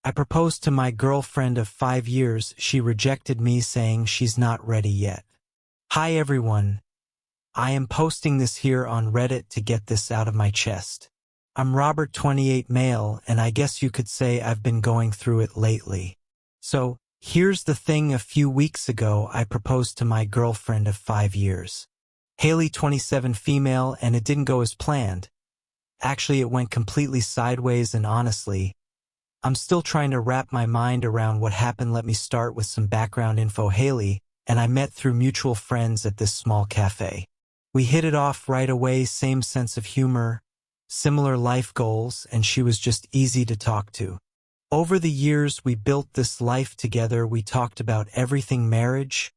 I proposed to my girlfriend of 5 years. She rejected me, saying she's not ready yet. Hi everyone. I am posting this here on Reddit to get this out of my chest. I'm Robert, 28, male, and I guess you could say I've been going through it lately. So, here's the thing. A few weeks ago, I proposed to my girlfriend of 5 years. Haley, 27, female, and it didn't go as planned. Actually, it went completely sideways, and honestly, I'm still trying to wrap my mind around what happened. Let me start with some background info. Haley and I met through mutual friends at this small cafe. We hit it off right away, same sense of humor, similar life goals, and she was just easy to talk to. Over the years, we built this life together. We talked about everything: marriage,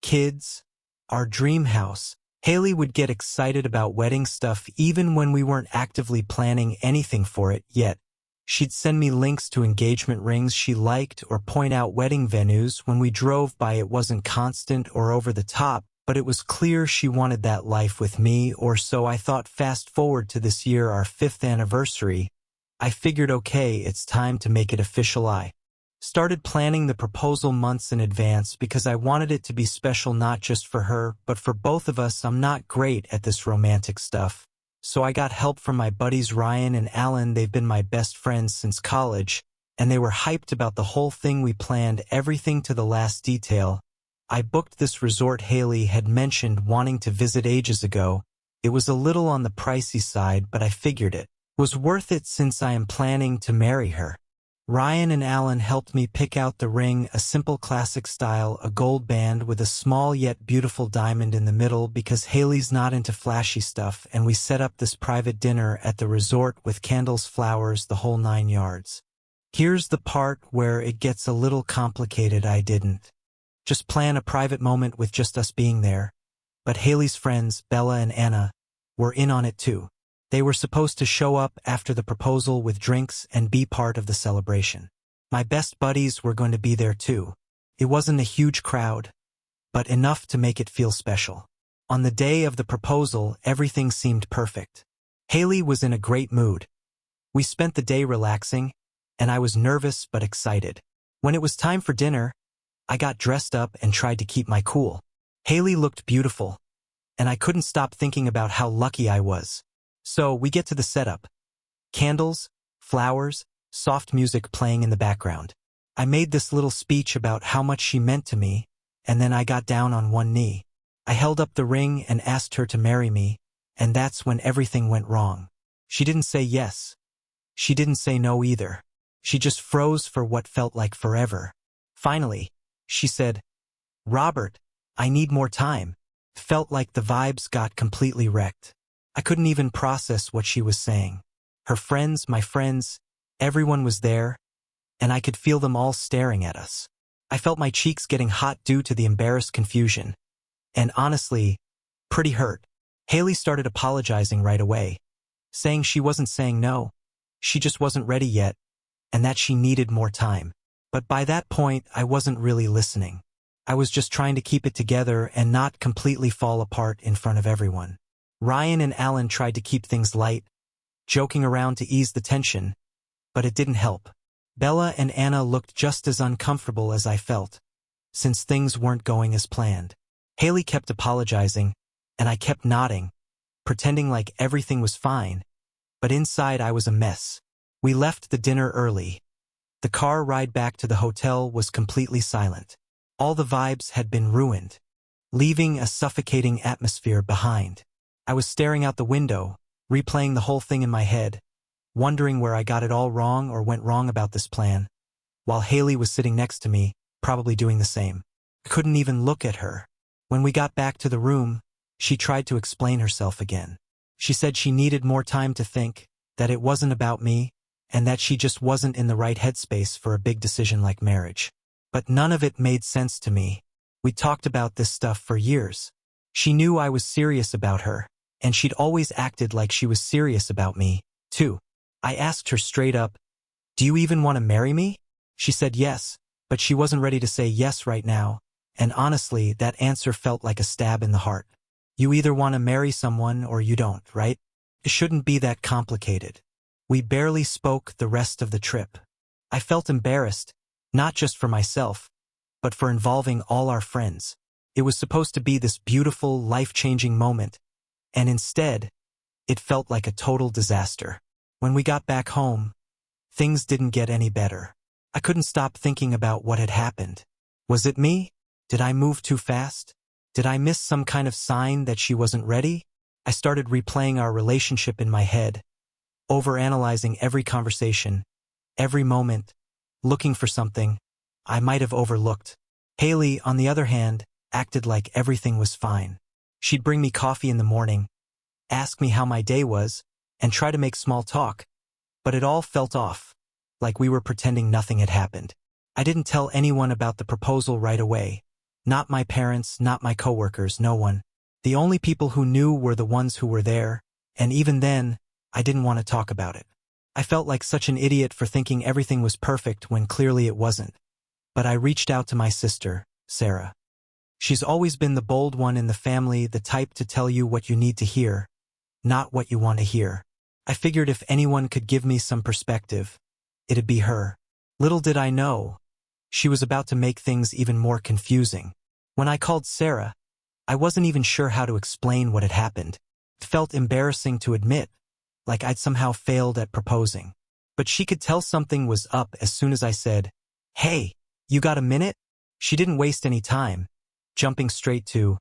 kids, our dream house. Haley would get excited about wedding stuff even when we weren't actively planning anything for it yet. She'd send me links to engagement rings she liked or point out wedding venues when we drove by. It wasn't constant or over the top, but it was clear she wanted that life with me, or so I thought. Fast forward to this year, our 5th anniversary. I figured, okay, it's time to make it official. I started planning the proposal months in advance because I wanted it to be special, not just for her, but for both of us. I'm not great at this romantic stuff, so I got help from my buddies Ryan and Alan. They've been my best friends since college, and they were hyped about the whole thing. We planned everything to the last detail. I booked this resort Haley had mentioned wanting to visit ages ago. It was a little on the pricey side, but I figured it was worth it since I am planning to marry her. Ryan and Alan helped me pick out the ring, a simple classic style, a gold band with a small yet beautiful diamond in the middle because Haley's not into flashy stuff, and we set up this private dinner at the resort with candles, flowers, the whole 9 yards. Here's the part where it gets a little complicated. I didn't just plan a private moment with just us being there, but Haley's friends, Bella and Anna, were in on it too. They were supposed to show up after the proposal with drinks and be part of the celebration. My best buddies were going to be there too. It wasn't a huge crowd, but enough to make it feel special. On the day of the proposal, everything seemed perfect. Haley was in a great mood. We spent the day relaxing, and I was nervous but excited. When it was time for dinner, I got dressed up and tried to keep my cool. Haley looked beautiful, and I couldn't stop thinking about how lucky I was. So we get to the setup. Candles, flowers, soft music playing in the background. I made this little speech about how much she meant to me, and then I got down on one knee. I held up the ring and asked her to marry me, and that's when everything went wrong. She didn't say yes. She didn't say no either. She just froze for what felt like forever. Finally, she said, "Robert, I need more time." Felt like the vibes got completely wrecked. I couldn't even process what she was saying. Her friends, my friends, everyone was there, and I could feel them all staring at us. I felt my cheeks getting hot due to the embarrassed confusion, and honestly, pretty hurt. Haley started apologizing right away, saying she wasn't saying no, she just wasn't ready yet, and that she needed more time. But by that point, I wasn't really listening. I was just trying to keep it together and not completely fall apart in front of everyone. Ryan and Alan tried to keep things light, joking around to ease the tension, but it didn't help. Bella and Anna looked just as uncomfortable as I felt, since things weren't going as planned. Haley kept apologizing, and I kept nodding, pretending like everything was fine, but inside I was a mess. We left the dinner early. The car ride back to the hotel was completely silent. All the vibes had been ruined, leaving a suffocating atmosphere behind. I was staring out the window, replaying the whole thing in my head, wondering where I got it all wrong or went wrong about this plan, while Haley was sitting next to me, probably doing the same. I couldn't even look at her. When we got back to the room, she tried to explain herself again. She said she needed more time to think, that it wasn't about me, and that she just wasn't in the right headspace for a big decision like marriage. But none of it made sense to me. We talked about this stuff for years. She knew I was serious about her, and she'd always acted like she was serious about me, too. I asked her straight up, "Do you even want to marry me?" She said yes, but she wasn't ready to say yes right now, and honestly, that answer felt like a stab in the heart. You either want to marry someone or you don't, right? It shouldn't be that complicated. We barely spoke the rest of the trip. I felt embarrassed, not just for myself, but for involving all our friends. It was supposed to be this beautiful, life-changing moment, and instead, it felt like a total disaster. When we got back home, things didn't get any better. I couldn't stop thinking about what had happened. Was it me? Did I move too fast? Did I miss some kind of sign that she wasn't ready? I started replaying our relationship in my head, overanalyzing every conversation, every moment, looking for something I might have overlooked. Haley, on the other hand, acted like everything was fine. She'd bring me coffee in the morning, ask me how my day was, and try to make small talk, but it all felt off, like we were pretending nothing had happened. I didn't tell anyone about the proposal right away. Not my parents, not my coworkers, no one. The only people who knew were the ones who were there, and even then, I didn't want to talk about it. I felt like such an idiot for thinking everything was perfect when clearly it wasn't. But I reached out to my sister, Sarah. She's always been the bold one in the family, the type to tell you what you need to hear, not what you want to hear. I figured if anyone could give me some perspective, it'd be her. Little did I know, she was about to make things even more confusing. When I called Sarah, I wasn't even sure how to explain what had happened. It felt embarrassing to admit, like I'd somehow failed at proposing. But she could tell something was up as soon as I said, "Hey, you got a minute?" She didn't waste any time, jumping straight to,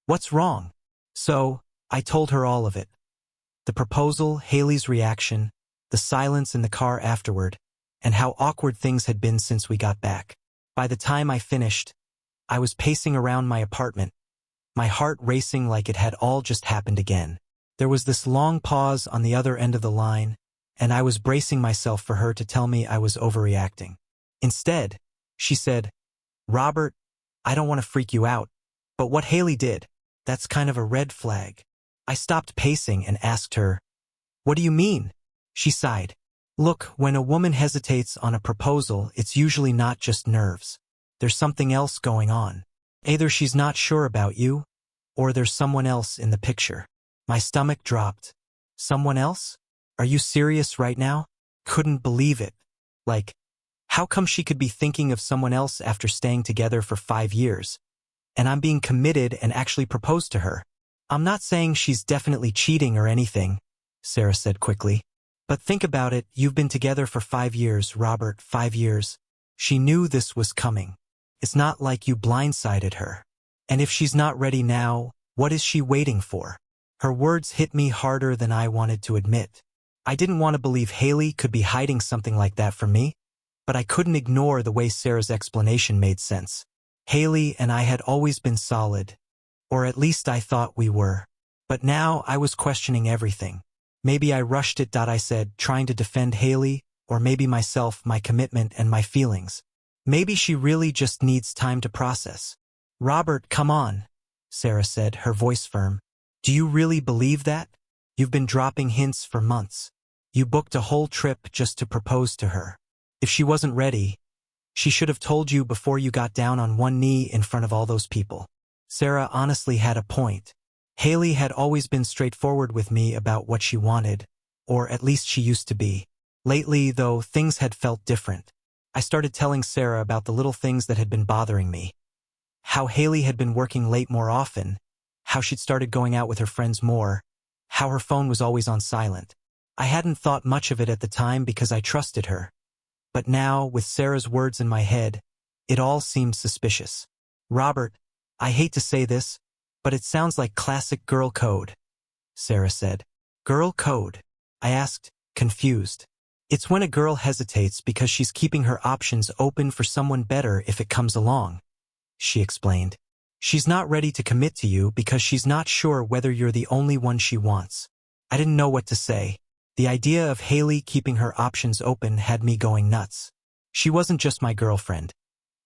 "What's wrong?" So, I told her all of it. The proposal, Haley's reaction, the silence in the car afterward, and how awkward things had been since we got back. By the time I finished, I was pacing around my apartment, my heart racing like it had all just happened again. There was this long pause on the other end of the line, and I was bracing myself for her to tell me I was overreacting. Instead, she said, "Robert, I don't want to freak you out, but what Haley did, that's kind of a red flag." I stopped pacing and asked her, "What do you mean?" She sighed. "Look, when a woman hesitates on a proposal, it's usually not just nerves. There's something else going on. Either she's not sure about you, or there's someone else in the picture." My stomach dropped. Someone else? Are you serious right now? Couldn't believe it. Like, how come she could be thinking of someone else after staying together for 5 years? And I'm being committed and actually proposed to her. "I'm not saying she's definitely cheating or anything," Sarah said quickly. "But think about it, you've been together for 5 years, Robert, 5 years. She knew this was coming. It's not like you blindsided her. And if she's not ready now, what is she waiting for?" Her words hit me harder than I wanted to admit. I didn't want to believe Haley could be hiding something like that from me, but I couldn't ignore the way Sarah's explanation made sense. Haley and I had always been solid, or at least I thought we were. But now I was questioning everything. Maybe I rushed it, I said, trying to defend Haley, or maybe myself, my commitment, and my feelings. Maybe she really just needs time to process. "Robert, come on," Sarah said, her voice firm. "Do you really believe that? You've been dropping hints for months. You booked a whole trip just to propose to her. If she wasn't ready, she should have told you before you got down on one knee in front of all those people." Sarah honestly had a point. Haley had always been straightforward with me about what she wanted, or at least she used to be. Lately, though, things had felt different. I started telling Sarah about the little things that had been bothering me. How Haley had been working late more often, how she'd started going out with her friends more, how her phone was always on silent. I hadn't thought much of it at the time because I trusted her. But now, with Sarah's words in my head, it all seemed suspicious. "Robert, I hate to say this, but it sounds like classic girl code," Sarah said. "Girl code?" I asked, confused. "It's when a girl hesitates because she's keeping her options open for someone better if it comes along," she explained. "She's not ready to commit to you because she's not sure whether you're the only one she wants." I didn't know what to say. The idea of Haley keeping her options open had me going nuts. She wasn't just my girlfriend.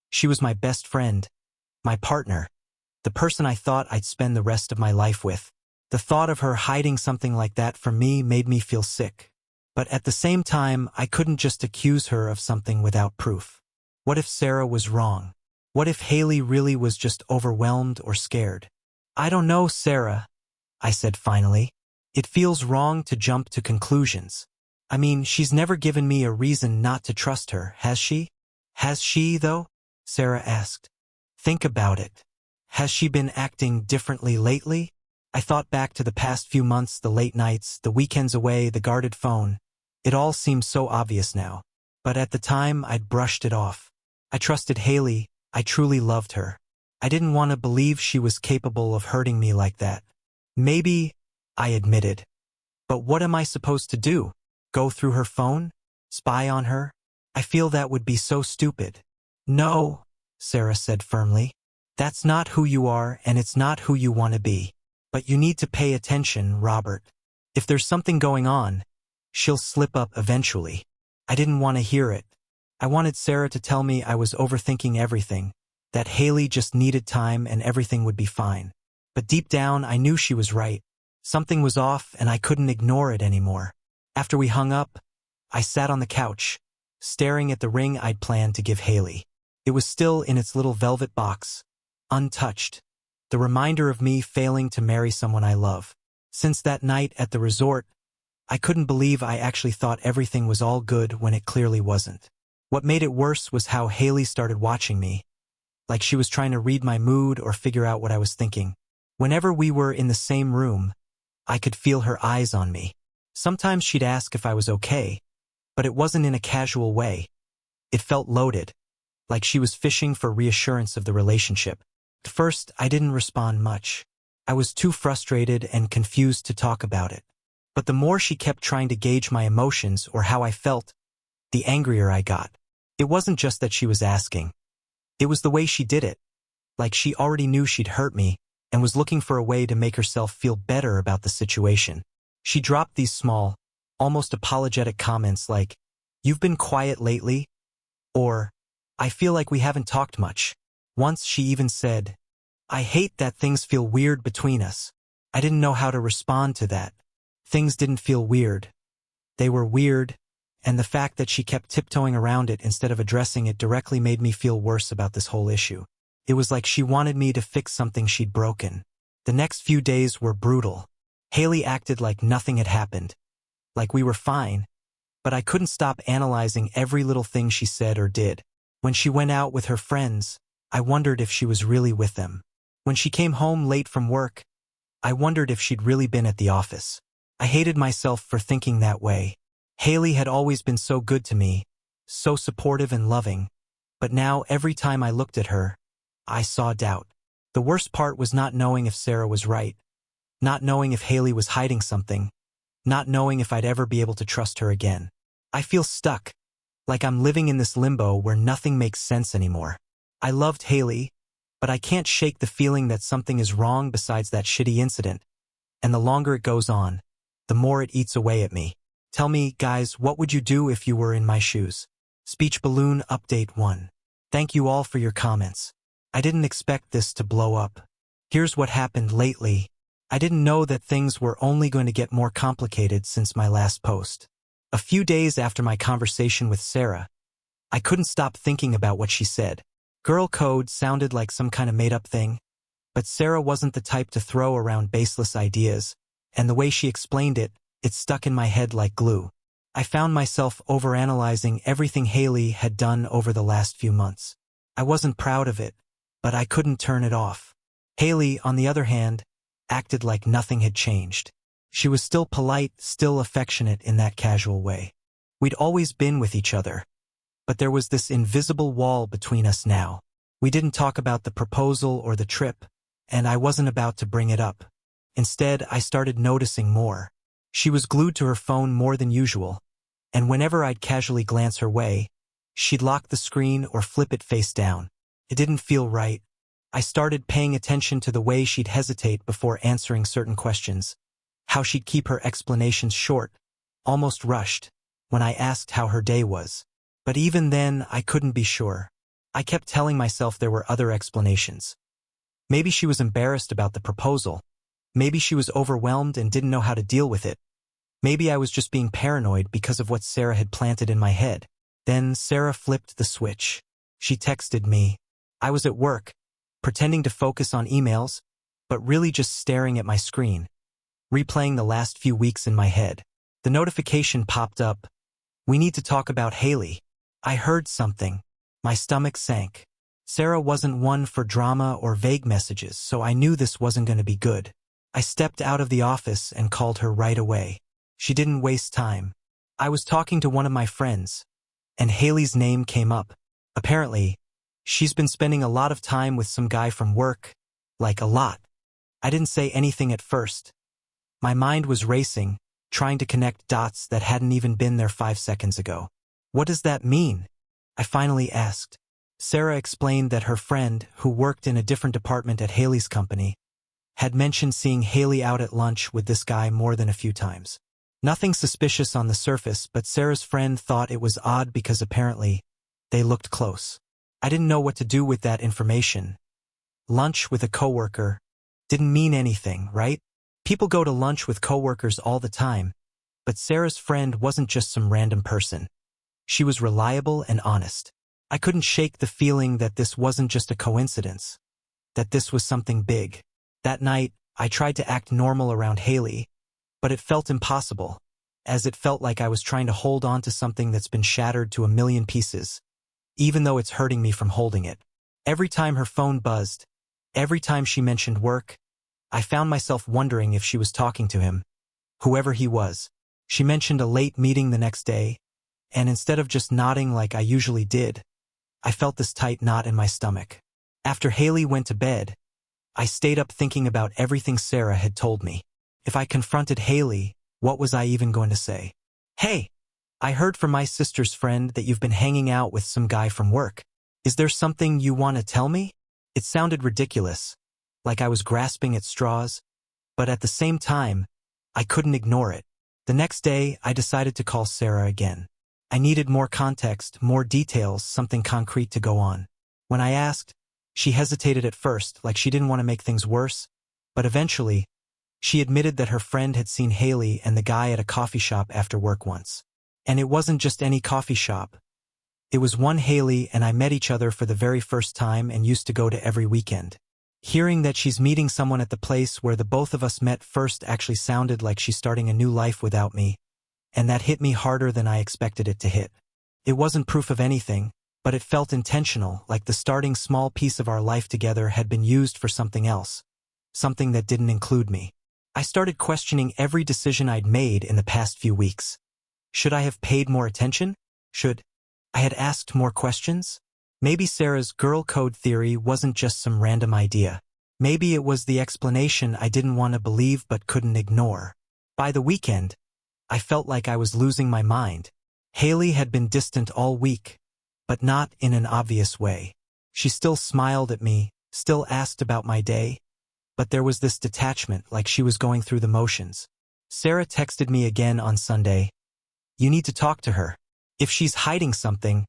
She was my best friend, my partner, the person I thought I'd spend the rest of my life with. The thought of her hiding something like that from me made me feel sick. But at the same time, I couldn't just accuse her of something without proof. What if Sarah was wrong? What if Haley really was just overwhelmed or scared? "I don't know, Sarah," I said finally. "It feels wrong to jump to conclusions. I mean, she's never given me a reason not to trust her, has she? Has she, though? Sarah asked. Think about it. Has she been acting differently lately? I thought back to the past few months, the late nights, the weekends away, the guarded phone. It all seems so obvious now. But at the time, I'd brushed it off. I trusted Haley. I truly loved her. I didn't want to believe she was capable of hurting me like that. Maybe, I admitted. But what am I supposed to do? Go through her phone? Spy on her? I feel that would be so stupid. No, Sarah said firmly. That's not who you are, and it's not who you want to be. But you need to pay attention, Robert. If there's something going on, she'll slip up eventually. I didn't want to hear it. I wanted Sarah to tell me I was overthinking everything, that Haley just needed time and everything would be fine. But deep down, I knew she was right. Something was off, and I couldn't ignore it anymore. After we hung up, I sat on the couch, staring at the ring I'd planned to give Haley. It was still in its little velvet box, untouched, the reminder of me failing to marry someone I love. Since that night at the resort, I couldn't believe I actually thought everything was all good when it clearly wasn't. What made it worse was how Haley started watching me, like she was trying to read my mood or figure out what I was thinking. Whenever we were in the same room, I could feel her eyes on me. Sometimes she'd ask if I was okay, but it wasn't in a casual way. It felt loaded, like she was fishing for reassurance of the relationship. At first, I didn't respond much. I was too frustrated and confused to talk about it. But the more she kept trying to gauge my emotions or how I felt, the angrier I got. It wasn't just that she was asking. It was the way she did it, like she already knew she'd hurt me and was looking for a way to make herself feel better about the situation. She dropped these small, almost apologetic comments like, "You've been quiet lately," or, "I feel like we haven't talked much." Once she even said, "I hate that things feel weird between us." I didn't know how to respond to that. Things didn't feel weird. They were weird, and the fact that she kept tiptoeing around it instead of addressing it directly made me feel worse about this whole issue. It was like she wanted me to fix something she'd broken. The next few days were brutal. Haley acted like nothing had happened, like we were fine, but I couldn't stop analyzing every little thing she said or did. When she went out with her friends, I wondered if she was really with them. When she came home late from work, I wondered if she'd really been at the office. I hated myself for thinking that way. Haley had always been so good to me, so supportive and loving, but now every time I looked at her, I saw doubt. The worst part was not knowing if Sarah was right, not knowing if Haley was hiding something, not knowing if I'd ever be able to trust her again. I feel stuck, like I'm living in this limbo where nothing makes sense anymore. I loved Haley, but I can't shake the feeling that something is wrong besides that shitty incident, and the longer it goes on, the more it eats away at me. Tell me, guys, what would you do if you were in my shoes? Speech Balloon Update 1. Thank you all for your comments. I didn't expect this to blow up. Here's what happened lately. I didn't know that things were only going to get more complicated since my last post. A few days after my conversation with Sarah, I couldn't stop thinking about what she said. Girl code sounded like some kind of made-up thing, but Sarah wasn't the type to throw around baseless ideas, and the way she explained it, it stuck in my head like glue. I found myself overanalyzing everything Haley had done over the last few months. I wasn't proud of it, but I couldn't turn it off. Haley, on the other hand, acted like nothing had changed. She was still polite, still affectionate in that casual way. We'd always been with each other, but there was this invisible wall between us now. We didn't talk about the proposal or the trip, and I wasn't about to bring it up. Instead, I started noticing more. She was glued to her phone more than usual, and whenever I'd casually glance her way, she'd lock the screen or flip it face down. It didn't feel right. I started paying attention to the way she'd hesitate before answering certain questions, how she'd keep her explanations short, almost rushed, when I asked how her day was. But even then, I couldn't be sure. I kept telling myself there were other explanations. Maybe she was embarrassed about the proposal. Maybe she was overwhelmed and didn't know how to deal with it. Maybe I was just being paranoid because of what Sarah had planted in my head. Then Sarah flipped the switch. She texted me. I was at work, pretending to focus on emails, but really just staring at my screen, replaying the last few weeks in my head. The notification popped up. We need to talk about Haley. I heard something. My stomach sank. Sarah wasn't one for drama or vague messages, so I knew this wasn't going to be good. I stepped out of the office and called her right away. She didn't waste time. I was talking to one of my friends, and Haley's name came up. Apparently, she's been spending a lot of time with some guy from work. Like a lot. I didn't say anything at first. My mind was racing, trying to connect dots that hadn't even been there 5 seconds ago. What does that mean? I finally asked. Sarah explained that her friend, who worked in a different department at Haley's company, had mentioned seeing Haley out at lunch with this guy more than a few times. Nothing suspicious on the surface, but Sarah's friend thought it was odd because apparently they looked close. I didn't know what to do with that information. Lunch with a coworker didn't mean anything, right? People go to lunch with coworkers all the time, but Sarah's friend wasn't just some random person. She was reliable and honest. I couldn't shake the feeling that this wasn't just a coincidence, that this was something big. That night, I tried to act normal around Haley, but it felt impossible, as it felt like I was trying to hold on to something that's been shattered to a million pieces, even though it's hurting me from holding it. Every time her phone buzzed, every time she mentioned work, I found myself wondering if she was talking to him, whoever he was. She mentioned a late meeting the next day, and instead of just nodding like I usually did, I felt this tight knot in my stomach. After Haley went to bed, I stayed up thinking about everything Sarah had told me. If I confronted Haley, what was I even going to say? Hey, I heard from my sister's friend that you've been hanging out with some guy from work. Is there something you want to tell me? It sounded ridiculous, like I was grasping at straws, but at the same time, I couldn't ignore it. The next day, I decided to call Sarah again. I needed more context, more details, something concrete to go on. When I asked, she hesitated at first, like she didn't want to make things worse, but eventually, she admitted that her friend had seen Haley and the guy at a coffee shop after work once. And it wasn't just any coffee shop. It was one Haley and I met each other for the very first time and used to go to every weekend. Hearing that she's meeting someone at the place where the both of us met first actually sounded like she's starting a new life without me, and that hit me harder than I expected it to hit. It wasn't proof of anything, but it felt intentional, like the starting small piece of our life together had been used for something else, something that didn't include me. I started questioning every decision I'd made in the past few weeks. Should I have paid more attention? Should I had asked more questions? Maybe Sarah's girl code theory wasn't just some random idea. Maybe it was the explanation I didn't want to believe but couldn't ignore. By the weekend, I felt like I was losing my mind. Haley had been distant all week, but not in an obvious way. She still smiled at me, still asked about my day, but there was this detachment, like she was going through the motions. Sarah texted me again on Sunday. You need to talk to her. If she's hiding something,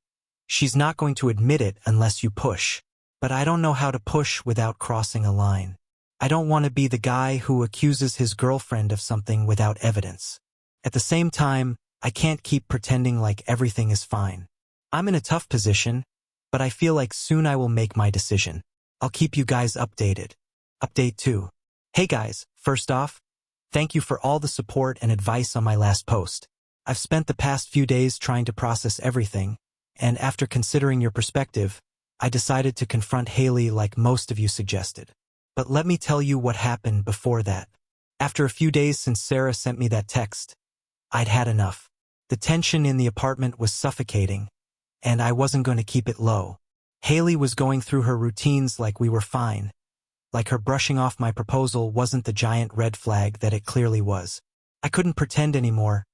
she's not going to admit it unless you push. But I don't know how to push without crossing a line. I don't want to be the guy who accuses his girlfriend of something without evidence. At the same time, I can't keep pretending like everything is fine. I'm in a tough position, but I feel like soon I will make my decision. I'll keep you guys updated. Update 2. Hey guys, first off, thank you for all the support and advice on my last post. I've spent the past few days trying to process everything, and after considering your perspective, I decided to confront Haley like most of you suggested. But let me tell you what happened before that. After a few days since Sarah sent me that text, I'd had enough. The tension in the apartment was suffocating, and I wasn't going to keep it low. Haley was going through her routines like we were fine, like her brushing off my proposal wasn't the giant red flag that it clearly was. I couldn't pretend anymore,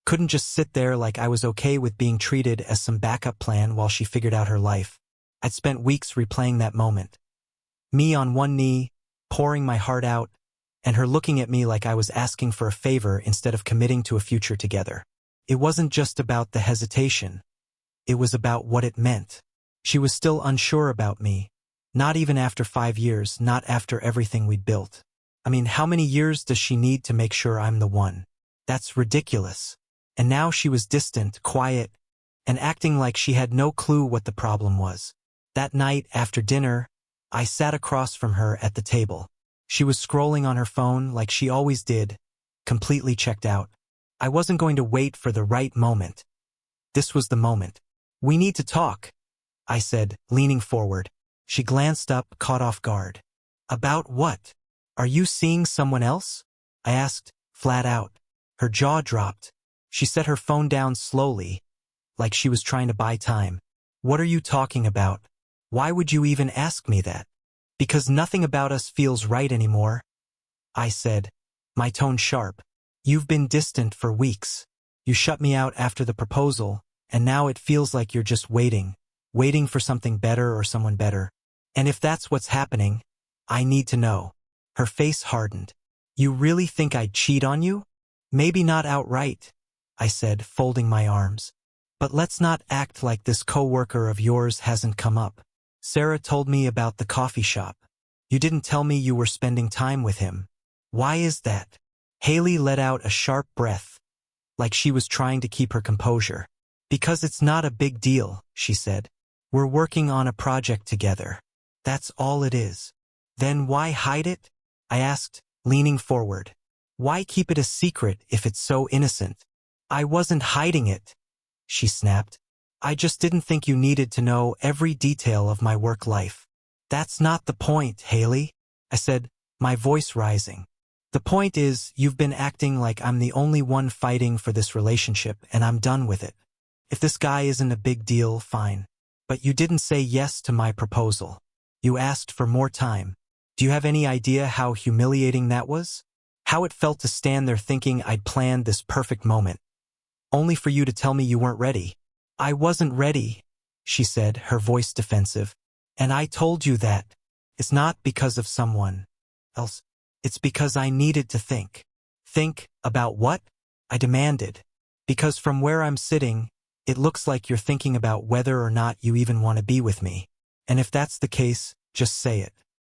couldn't just sit there like I was okay with being treated as some backup plan while she figured out her life. I'd spent weeks replaying that moment. Me on one knee, pouring my heart out, and her looking at me like I was asking for a favor instead of committing to a future together. It wasn't just about the hesitation. It was about what it meant. She was still unsure about me. Not even after 5 years, not after everything we'd built. I mean, how many years does she need to make sure I'm the one? That's ridiculous. And now she was distant, quiet, and acting like she had no clue what the problem was. That night, after dinner, I sat across from her at the table. She was scrolling on her phone like she always did, completely checked out. I wasn't going to wait for the right moment. This was the moment. We need to talk, I said, leaning forward. She glanced up, caught off guard. About what? Are you seeing someone else? I asked, flat out. Her jaw dropped. She set her phone down slowly, like she was trying to buy time. What are you talking about? Why would you even ask me that? Because nothing about us feels right anymore, I said, my tone sharp. You've been distant for weeks. You shut me out after the proposal, and now it feels like you're just waiting for something better or someone better. And if that's what's happening, I need to know. Her face hardened. You really think I'd cheat on you? Maybe not outright, I said, folding my arms. But let's not act like this coworker of yours hasn't come up. Sarah told me about the coffee shop. You didn't tell me you were spending time with him. Why is that? Haley let out a sharp breath, like she was trying to keep her composure. Because it's not a big deal, she said. We're working on a project together. That's all it is. Then why hide it? I asked, leaning forward. Why keep it a secret if it's so innocent? I wasn't hiding it, she snapped. I just didn't think you needed to know every detail of my work life. That's not the point, Haley, I said, my voice rising. The point is, you've been acting like I'm the only one fighting for this relationship, and I'm done with it. If this guy isn't a big deal, fine. But you didn't say yes to my proposal. You asked for more time. Do you have any idea how humiliating that was? How it felt to stand there thinking I'd planned this perfect moment, only for you to tell me you weren't ready. I wasn't ready, she said, her voice defensive. And I told you that. It's not because of someone else. It's because I needed to think. Think about what? I demanded. Because from where I'm sitting, it looks like you're thinking about whether or not you even want to be with me. And if that's the case, just say it.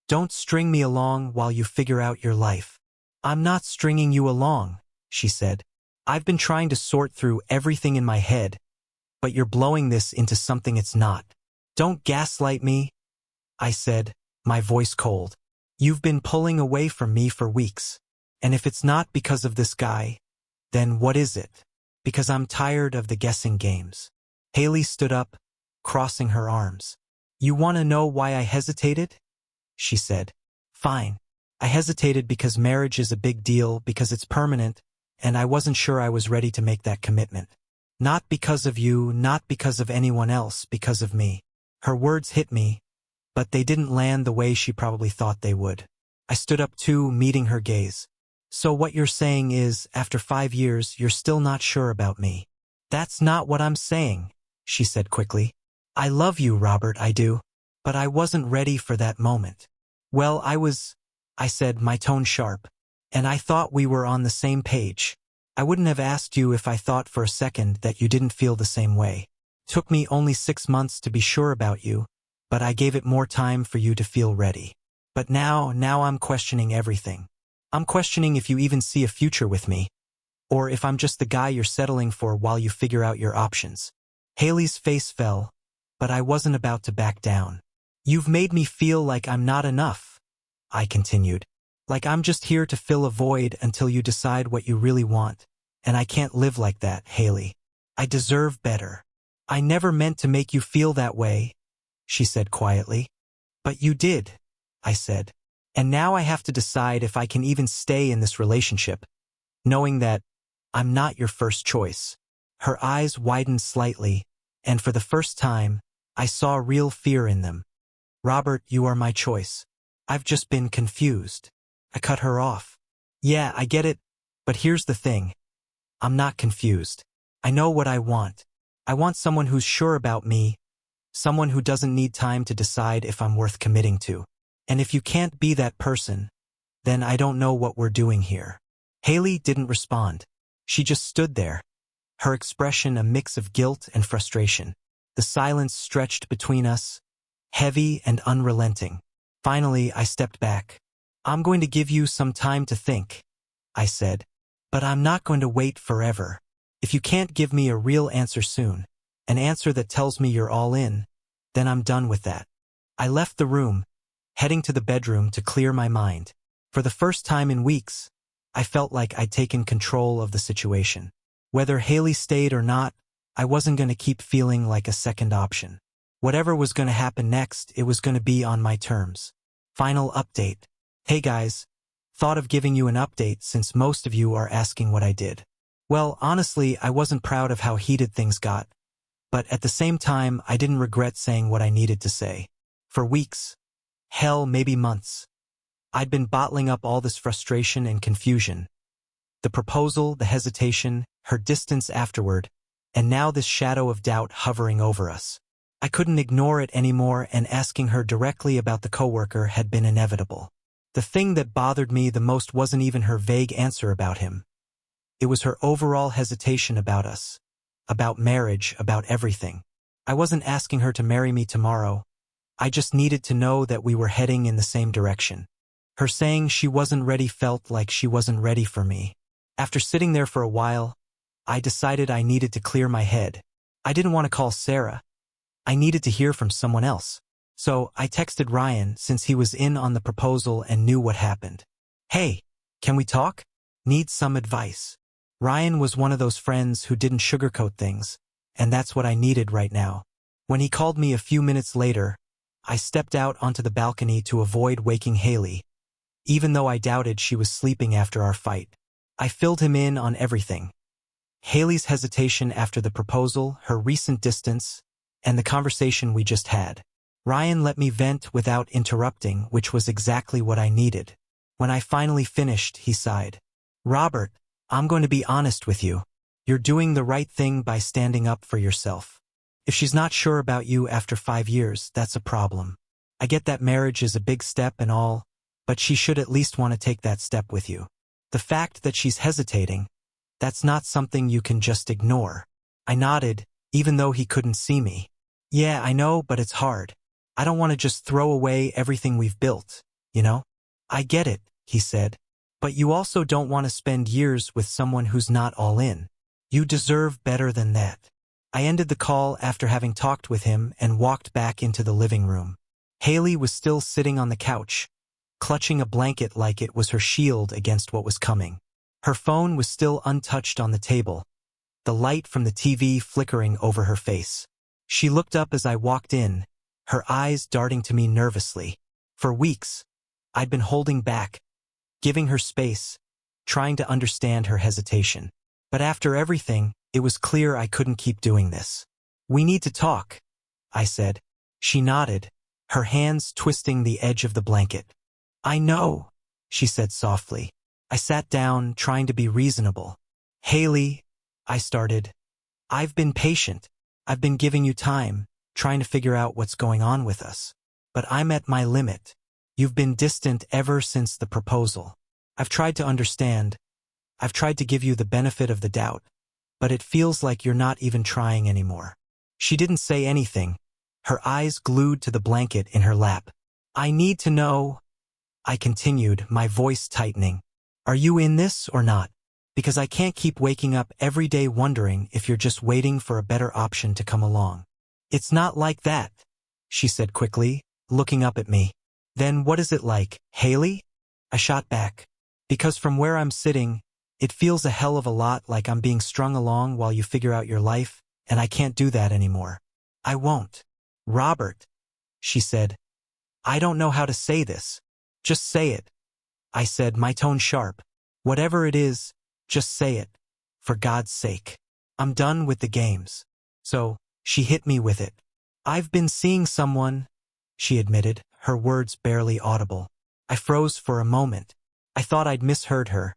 Don't string me along while you figure out your life. I'm not stringing you along, she said. I've been trying to sort through everything in my head, but you're blowing this into something it's not. Don't gaslight me, I said, my voice cold. You've been pulling away from me for weeks. And if it's not because of this guy, then what is it? Because I'm tired of the guessing games. Haley stood up, crossing her arms. You want to know why I hesitated? She said. Fine. I hesitated because marriage is a big deal, because it's permanent, and I wasn't sure I was ready to make that commitment. Not because of you, not because of anyone else, because of me. Her words hit me, but they didn't land the way she probably thought they would. I stood up too, meeting her gaze. So what you're saying is, after 5 years, you're still not sure about me. That's not what I'm saying, she said quickly. I love you, Robert, I do. But I wasn't ready for that moment. Well, I said, my tone sharp. And I thought we were on the same page. I wouldn't have asked you if I thought for a second that you didn't feel the same way. Took me only 6 months to be sure about you, but I gave it more time for you to feel ready. But now I'm questioning everything. I'm questioning if you even see a future with me, or if I'm just the guy you're settling for while you figure out your options. Haley's face fell, but I wasn't about to back down. You've made me feel like I'm not enough, I continued. Like I'm just here to fill a void until you decide what you really want. And I can't live like that, Haley. I deserve better. I never meant to make you feel that way, she said quietly. But you did, I said. And now I have to decide if I can even stay in this relationship, knowing that I'm not your first choice. Her eyes widened slightly, and for the first time, I saw real fear in them. Robert, you are my choice. I've just been confused. I cut her off. Yeah, I get it, but here's the thing. I'm not confused. I know what I want. I want someone who's sure about me, someone who doesn't need time to decide if I'm worth committing to. And if you can't be that person, then I don't know what we're doing here. Haley didn't respond. She just stood there, her expression a mix of guilt and frustration. The silence stretched between us, heavy and unrelenting. Finally, I stepped back. I'm going to give you some time to think, I said, but I'm not going to wait forever. If you can't give me a real answer soon, an answer that tells me you're all in, then I'm done with that. I left the room, heading to the bedroom to clear my mind. For the first time in weeks, I felt like I'd taken control of the situation. Whether Haley stayed or not, I wasn't going to keep feeling like a second option. Whatever was going to happen next, it was going to be on my terms. Final update. Hey guys, thought of giving you an update since most of you are asking what I did. Well, honestly, I wasn't proud of how heated things got, but at the same time, I didn't regret saying what I needed to say. For weeks, hell, maybe months, I'd been bottling up all this frustration and confusion. The proposal, the hesitation, her distance afterward, and now this shadow of doubt hovering over us. I couldn't ignore it anymore, and asking her directly about the coworker had been inevitable. The thing that bothered me the most wasn't even her vague answer about him. It was her overall hesitation about us, about marriage, about everything. I wasn't asking her to marry me tomorrow. I just needed to know that we were heading in the same direction. Her saying she wasn't ready felt like she wasn't ready for me. After sitting there for a while, I decided I needed to clear my head. I didn't want to call Sarah. I needed to hear from someone else. So I texted Ryan since he was in on the proposal and knew what happened. Hey, can we talk? Need some advice. Ryan was one of those friends who didn't sugarcoat things, and that's what I needed right now. When he called me a few minutes later, I stepped out onto the balcony to avoid waking Haley, even though I doubted she was sleeping after our fight. I filled him in on everything. Haley's hesitation after the proposal, her recent distance, and the conversation we just had. Ryan let me vent without interrupting, which was exactly what I needed. When I finally finished, he sighed. Robert, I'm going to be honest with you. You're doing the right thing by standing up for yourself. If she's not sure about you after 5 years, that's a problem. I get that marriage is a big step and all, but she should at least want to take that step with you. The fact that she's hesitating, that's not something you can just ignore. I nodded, even though he couldn't see me. Yeah, I know, but it's hard. I don't want to just throw away everything we've built, you know? I get it, he said. But you also don't want to spend years with someone who's not all in. You deserve better than that. I ended the call after having talked with him and walked back into the living room. Haley was still sitting on the couch, clutching a blanket like it was her shield against what was coming. Her phone was still untouched on the table, the light from the TV flickering over her face. She looked up as I walked in, her eyes darting to me nervously. For weeks, I'd been holding back, giving her space, trying to understand her hesitation. But after everything, it was clear I couldn't keep doing this. We need to talk, I said. She nodded, her hands twisting the edge of the blanket. I know, she said softly. I sat down, trying to be reasonable. Haley, I started. I've been patient. I've been giving you time, trying to figure out what's going on with us. But I'm at my limit. You've been distant ever since the proposal. I've tried to understand. I've tried to give you the benefit of the doubt. But it feels like you're not even trying anymore. She didn't say anything, her eyes glued to the blanket in her lap. I need to know, I continued, my voice tightening. Are you in this or not? Because I can't keep waking up every day wondering if you're just waiting for a better option to come along. It's not like that, she said quickly, looking up at me. Then what is it like, Haley? I shot back. Because from where I'm sitting, it feels a hell of a lot like I'm being strung along while you figure out your life, and I can't do that anymore. I won't. Robert, she said. I don't know how to say this. Just say it. I said, my tone sharp. Whatever it is, just say it. For God's sake. I'm done with the games. So, she hit me with it. I've been seeing someone, she admitted, her words barely audible. I froze for a moment. I thought I'd misheard her.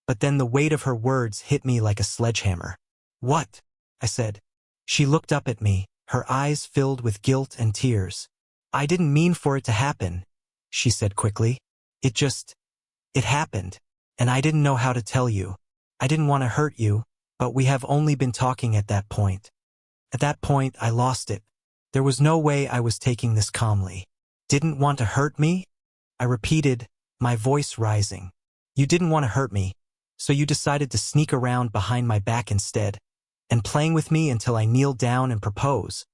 But then the weight of her words hit me like a sledgehammer. What? I said. She looked up at me, her eyes filled with guilt and tears. I didn't mean for it to happen, she said quickly. It happened, and I didn't know how to tell you. I didn't want to hurt you, but we have only been talking at that point. At that point, I lost it. There was no way I was taking this calmly. Didn't want to hurt me? I repeated, my voice rising. You didn't want to hurt me, so you decided to sneak around behind my back instead, and playing with me until I kneeled down and propose,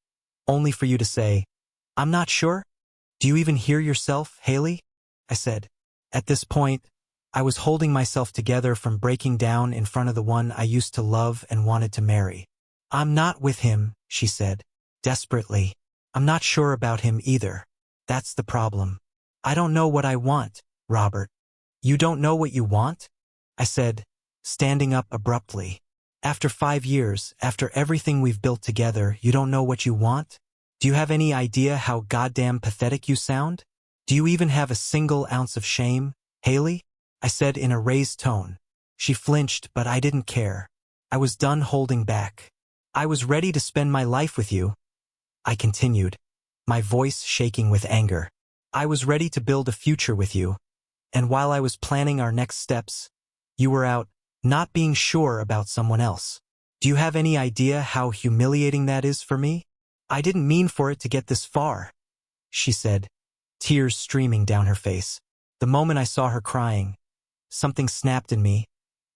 only for you to say, I'm not sure? Do you even hear yourself, Haley? I said. At this point, I was holding myself together from breaking down in front of the one I used to love and wanted to marry. I'm not with him, she said, desperately. I'm not sure about him either. That's the problem. I don't know what I want, Robert. You don't know what you want? I said, standing up abruptly. After 5 years, after everything we've built together, you don't know what you want? Do you have any idea how goddamn pathetic you sound? Do you even have a single ounce of shame, Haley? I said in a raised tone. She flinched, but I didn't care. I was done holding back. I was ready to spend my life with you, I continued, my voice shaking with anger. I was ready to build a future with you. And while I was planning our next steps, you were out, not being sure about someone else. Do you have any idea how humiliating that is for me? I didn't mean for it to get this far, she said, tears streaming down her face. The moment I saw her crying, something snapped in me,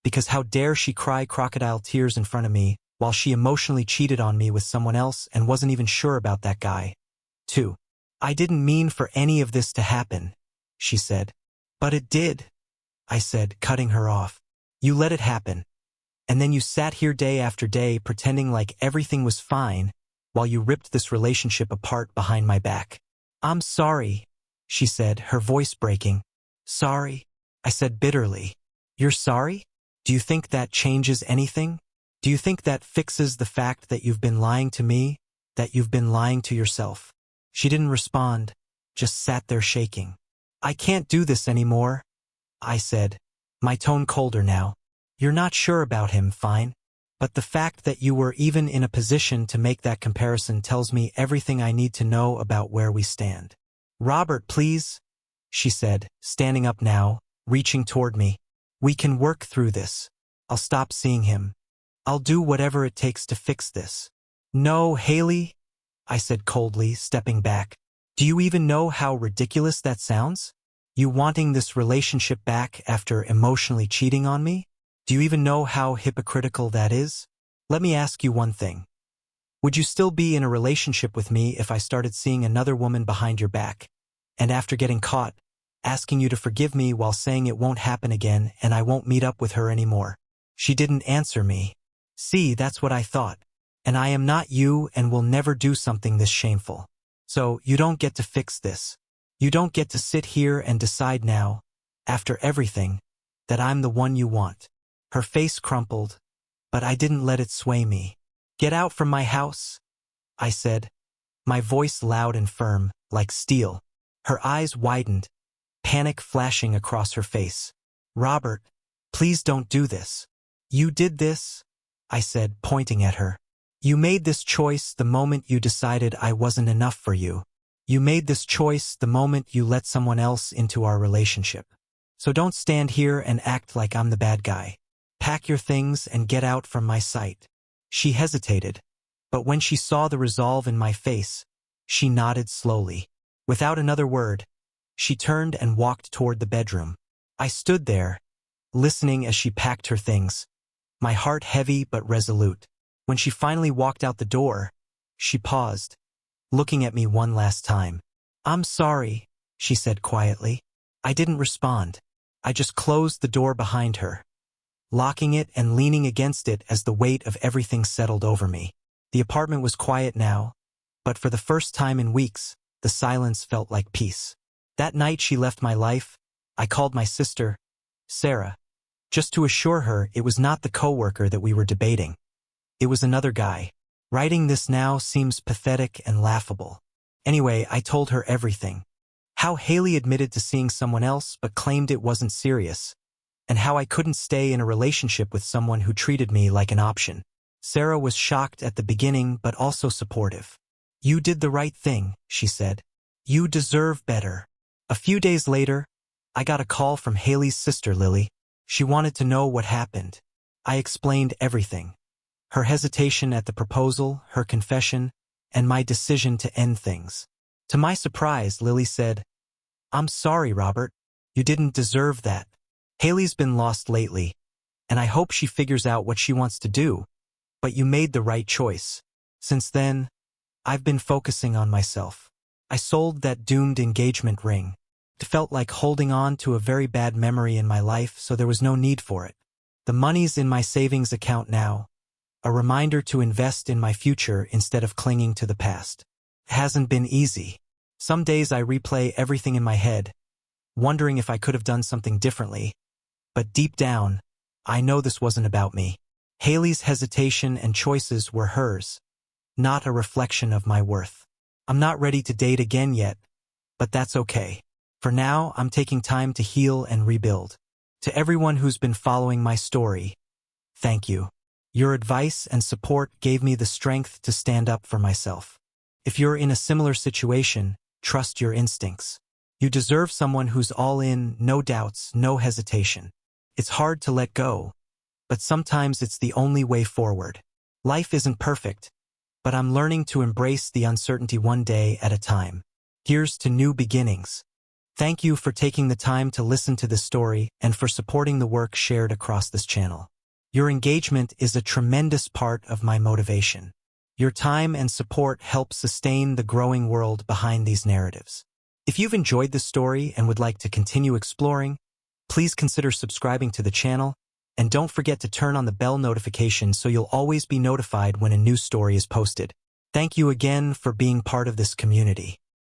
because how dare she cry crocodile tears in front of me while she emotionally cheated on me with someone else and wasn't even sure about that guy. 2. I didn't mean for any of this to happen, she said. But it did, I said, cutting her off. You let it happen. And then you sat here day after day pretending like everything was fine while you ripped this relationship apart behind my back. I'm sorry, she said, her voice breaking. Sorry, I said bitterly. You're sorry? Do you think that changes anything? Do you think that fixes the fact that you've been lying to me, that you've been lying to yourself? She didn't respond, just sat there shaking. I can't do this anymore, I said, my tone colder now. You're not sure about him, fine. But the fact that you were even in a position to make that comparison tells me everything I need to know about where we stand. Robert, please, she said, standing up now, reaching toward me. We can work through this. I'll stop seeing him. I'll do whatever it takes to fix this. No, Haley, I said coldly, stepping back. Do you even know how ridiculous that sounds? You wanting this relationship back after emotionally cheating on me? Do you even know how hypocritical that is? Let me ask you one thing. Would you still be in a relationship with me if I started seeing another woman behind your back, and after getting caught, asking you to forgive me while saying it won't happen again and I won't meet up with her anymore? She didn't answer me. See, that's what I thought. And I am not you and will never do something this shameful. So you don't get to fix this. You don't get to sit here and decide now, after everything, that I'm the one you want. Her face crumpled, but I didn't let it sway me. Get out from my house, I said, my voice loud and firm, like steel. Her eyes widened, panic flashing across her face. Robert, please don't do this. You did this, I said, pointing at her. You made this choice the moment you decided I wasn't enough for you. You made this choice the moment you let someone else into our relationship. So don't stand here and act like I'm the bad guy. Pack your things and get out from my sight. She hesitated, but when she saw the resolve in my face, she nodded slowly. Without another word, she turned and walked toward the bedroom. I stood there, listening as she packed her things, my heart heavy but resolute. When she finally walked out the door, she paused, looking at me one last time. I'm sorry, she said quietly. I didn't respond. I just closed the door behind her, locking it and leaning against it as the weight of everything settled over me. The apartment was quiet now, but for the first time in weeks, the silence felt like peace. That night she left my life, I called my sister, Sarah, just to assure her it was not the coworker that we were debating. It was another guy. Writing this now seems pathetic and laughable. Anyway, I told her everything. How Haley admitted to seeing someone else but claimed it wasn't serious, and how I couldn't stay in a relationship with someone who treated me like an option. Sarah was shocked at the beginning but also supportive. You did the right thing, she said. You deserve better. A few days later, I got a call from Haley's sister, Lily. She wanted to know what happened. I explained everything. Her hesitation at the proposal, her confession, and my decision to end things. To my surprise, Lily said, I'm sorry, Robert. You didn't deserve that. Haley's been lost lately, and I hope she figures out what she wants to do, but you made the right choice. Since then, I've been focusing on myself. I sold that doomed engagement ring. It felt like holding on to a very bad memory in my life, so there was no need for it. The money's in my savings account now, a reminder to invest in my future instead of clinging to the past. It hasn't been easy. Some days I replay everything in my head, wondering if I could have done something differently. But deep down, I know this wasn't about me. Haley's hesitation and choices were hers, not a reflection of my worth. I'm not ready to date again yet, but that's okay. For now, I'm taking time to heal and rebuild. To everyone who's been following my story, thank you. Your advice and support gave me the strength to stand up for myself. If you're in a similar situation, trust your instincts. You deserve someone who's all in, no doubts, no hesitation. It's hard to let go, but sometimes it's the only way forward. Life isn't perfect, but I'm learning to embrace the uncertainty one day at a time. Here's to new beginnings. Thank you for taking the time to listen to this story and for supporting the work shared across this channel. Your engagement is a tremendous part of my motivation. Your time and support help sustain the growing world behind these narratives. If you've enjoyed this story and would like to continue exploring, please consider subscribing to the channel, and don't forget to turn on the bell notification so you'll always be notified when a new story is posted. Thank you again for being part of this community.